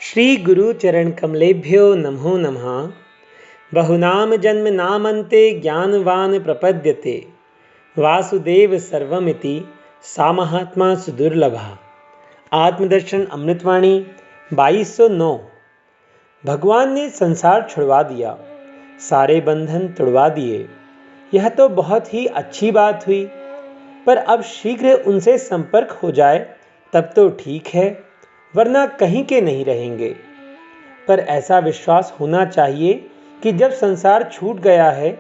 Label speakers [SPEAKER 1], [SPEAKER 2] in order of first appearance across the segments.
[SPEAKER 1] श्री गुरु चरण कमलेभ्यो नमो नमः। बहुनाम जन्म नामन्ते ज्ञानवान प्रपद्यते वासुदेव सर्वमिति सा महात्मा सुदुर्लभा। आत्मदर्शन अमृतवाणी 2209। भगवान ने संसार छुड़वा दिया, सारे बंधन तुड़वा दिए। यह तो बहुत ही अच्छी बात हुई, पर अब शीघ्र उनसे संपर्क हो जाए तब तो ठीक है, वरना कहीं के नहीं रहेंगे। पर ऐसा विश्वास होना चाहिए कि जब संसार छूट गया है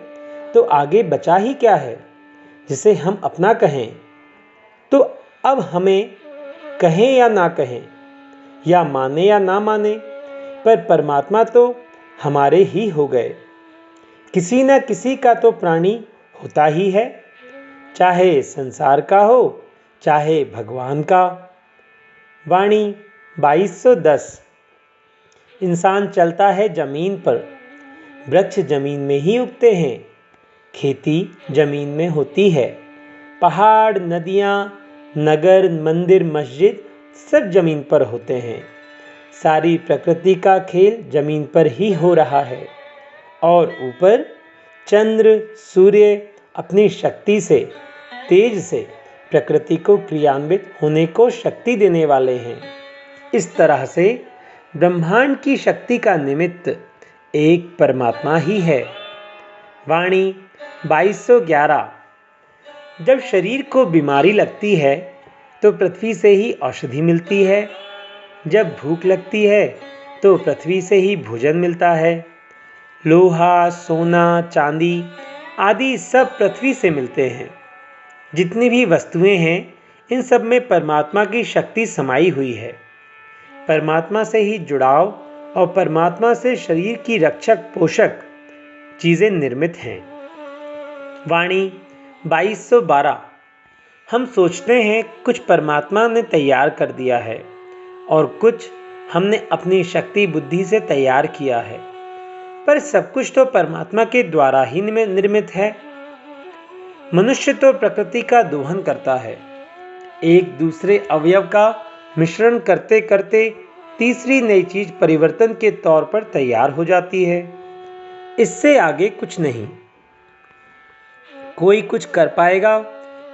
[SPEAKER 1] तो आगे बचा ही क्या है जिसे हम अपना कहें। तो अब हमें कहें या ना कहें, या माने या ना माने, पर परमात्मा तो हमारे ही हो गए। किसी न किसी का तो प्राणी होता ही है, चाहे संसार का हो चाहे भगवान का। वाणी 2210। इंसान चलता है जमीन पर, वृक्ष जमीन में ही उगते हैं, खेती जमीन में होती है, पहाड़ नदियाँ नगर मंदिर मस्जिद सब जमीन पर होते हैं। सारी प्रकृति का खेल जमीन पर ही हो रहा है, और ऊपर चंद्र सूर्य अपनी शक्ति से तेज से प्रकृति को क्रियान्वित होने को शक्ति देने वाले हैं। इस तरह से ब्रह्मांड की शक्ति का निमित्त एक परमात्मा ही है। वाणी 2211। जब शरीर को बीमारी लगती है तो पृथ्वी से ही औषधि मिलती है, जब भूख लगती है तो पृथ्वी से ही भोजन मिलता है। लोहा सोना चांदी आदि सब पृथ्वी से मिलते हैं। जितनी भी वस्तुएं हैं, इन सब में परमात्मा की शक्ति समाई हुई है। परमात्मा से ही जुड़ाव और परमात्मा से शरीर की रक्षक पोषक चीज़ें निर्मित हैं। वाणी 2212। हम सोचते हैं कुछ परमात्मा ने तैयार कर दिया है और कुछ हमने अपनी शक्ति बुद्धि से तैयार किया है, पर सब कुछ तो परमात्मा के द्वारा ही निर्मित है। मनुष्य तो प्रकृति का दोहन करता है, एक दूसरे अवयव का मिश्रण करते करते तीसरी नई चीज परिवर्तन के तौर पर तैयार हो जाती है। इससे आगे कुछ नहीं। कोई कुछ कर पाएगा,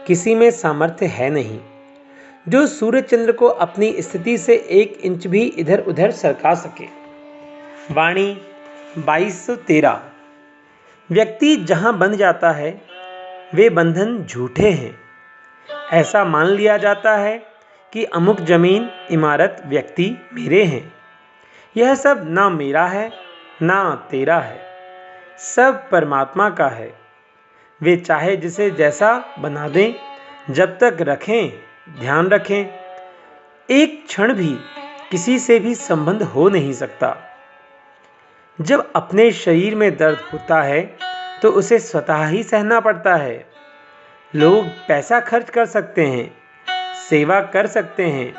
[SPEAKER 1] किसी में सामर्थ्य है नहीं जो सूर्य चंद्र को अपनी स्थिति से 1 इंच भी इधर उधर सरका सके। वाणी 2213। व्यक्ति जहां बंध जाता है वे बंधन झूठे हैं। ऐसा मान लिया जाता है कि अमुक जमीन इमारत व्यक्ति मेरे हैं। यह सब ना मेरा है ना तेरा है, सब परमात्मा का है। वे चाहे जिसे जैसा बना दें, जब तक रखें ध्यान रखें, एक क्षण भी किसी से भी संबंध हो नहीं सकता। जब अपने शरीर में दर्द होता है तो उसे स्वतः ही सहना पड़ता है। लोग पैसा खर्च कर सकते हैं, सेवा कर सकते हैं,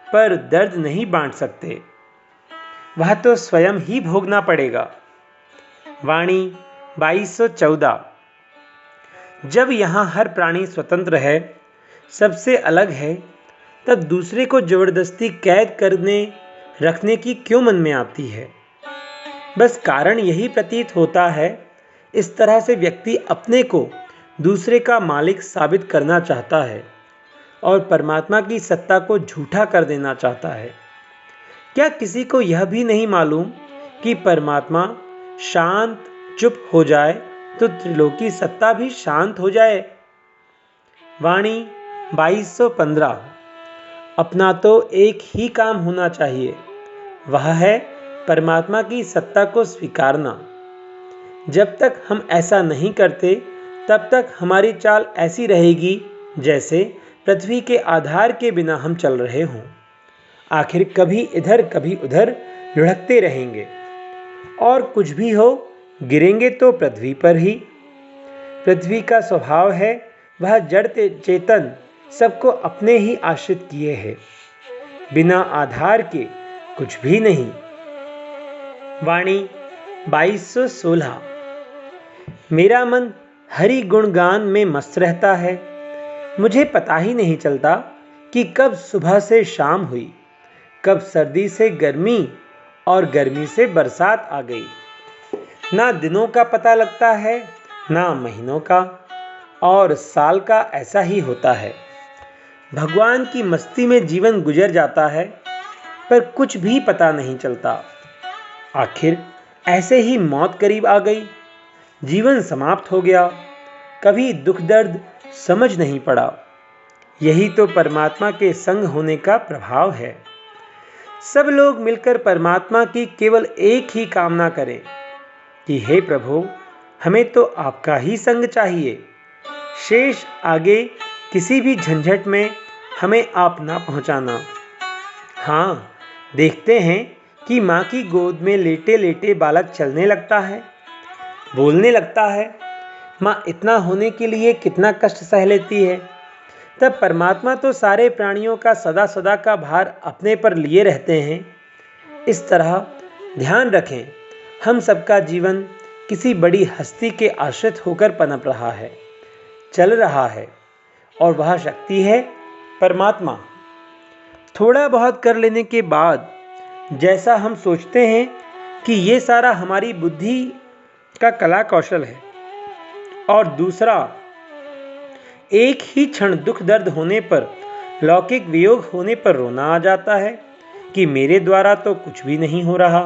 [SPEAKER 1] पर दर्द नहीं बांट सकते। वह तो स्वयं ही भोगना पड़ेगा। वाणी 2214। जब यहाँ हर प्राणी स्वतंत्र है, सबसे अलग है, तब दूसरे को जबरदस्ती कैद करने रखने की क्यों मन में आती है? बस कारण यही प्रतीत होता है। इस तरह से व्यक्ति अपने को दूसरे का मालिक साबित करना चाहता है और परमात्मा की सत्ता को झूठा कर देना चाहता है। क्या किसी को यह भी नहीं मालूम कि परमात्मा शांत चुप हो जाए तो त्रिलोकी सत्ता भी शांत हो जाए? वाणी 2215। अपना तो एक ही काम होना चाहिए, वह है परमात्मा की सत्ता को स्वीकारना। जब तक हम ऐसा नहीं करते तब तक हमारी चाल ऐसी रहेगी जैसे पृथ्वी के आधार के बिना हम चल रहे हों। आखिर कभी इधर कभी उधर लुढ़कते रहेंगे, और कुछ भी हो गिरेंगे तो पृथ्वी पर ही। पृथ्वी का स्वभाव है वह जड़ चेतन सबको अपने ही आश्रित किए है, बिना आधार के कुछ भी नहीं। वाणी 2216। मेरा मन हरि गुणगान में मस्त रहता है। मुझे पता ही नहीं चलता कि कब सुबह से शाम हुई, कब सर्दी से गर्मी और गर्मी से बरसात आ गई। ना दिनों का पता लगता है, ना महीनों का, और साल का ऐसा ही होता है। भगवान की मस्ती में जीवन गुजर जाता है, पर कुछ भी पता नहीं चलता। आखिर ऐसे ही मौत करीब आ गई, जीवन समाप्त हो गया। कभी दुख दर्द समझ नहीं पड़ा। यही तो परमात्मा के संग होने का प्रभाव है। सब लोग मिलकर परमात्मा की केवल एक ही कामना करें कि हे प्रभु, हमें तो आपका ही संग चाहिए। शेष आगे किसी भी झंझट में हमें आप ना पहुंचाना। हाँ, देखते हैं कि माँ की गोद में लेटे लेटे बालक चलने लगता है, बोलने लगता है। माँ इतना होने के लिए कितना कष्ट सह लेती है। तब परमात्मा तो सारे प्राणियों का सदा सदा का भार अपने पर लिए रहते हैं। इस तरह ध्यान रखें, हम सबका जीवन किसी बड़ी हस्ती के आश्रित होकर पनप रहा है, चल रहा है, और वह शक्ति है परमात्मा। थोड़ा बहुत कर लेने के बाद जैसा हम सोचते हैं कि ये सारा हमारी बुद्धि का कला कौशल है, और दूसरा, एक ही क्षण दुख दर्द होने पर, लौकिक वियोग होने पर रोना आ जाता है कि मेरे द्वारा तो कुछ भी नहीं हो रहा,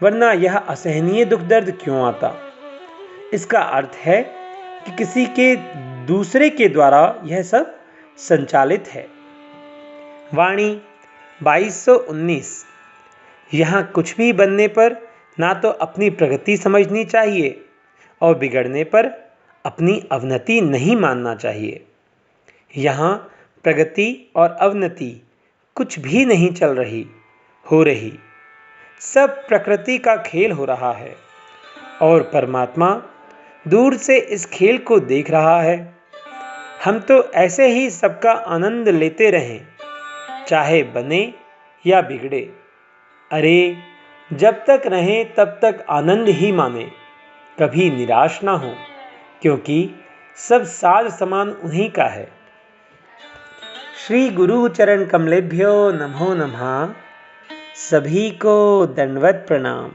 [SPEAKER 1] वरना यह असहनीय दुख दर्द क्यों आता। इसका अर्थ है कि किसी के दूसरे के द्वारा यह सब संचालित है। वाणी 2219। यहाँ कुछ भी बनने पर ना तो अपनी प्रगति समझनी चाहिए और बिगड़ने पर अपनी अवनति नहीं मानना चाहिए। यहाँ प्रगति और अवनति कुछ भी नहीं हो रही। सब प्रकृति का खेल हो रहा है, और परमात्मा दूर से इस खेल को देख रहा है। हम तो ऐसे ही सबका आनंद लेते रहें, चाहे बने या बिगड़े। अरे, जब तक रहें तब तक आनंद ही माने, कभी निराश ना हो, क्योंकि सब साज समान उन्हीं का है। श्री गुरु चरण कमलेभ्यो नमो नमः। सभी को दंडवत प्रणाम।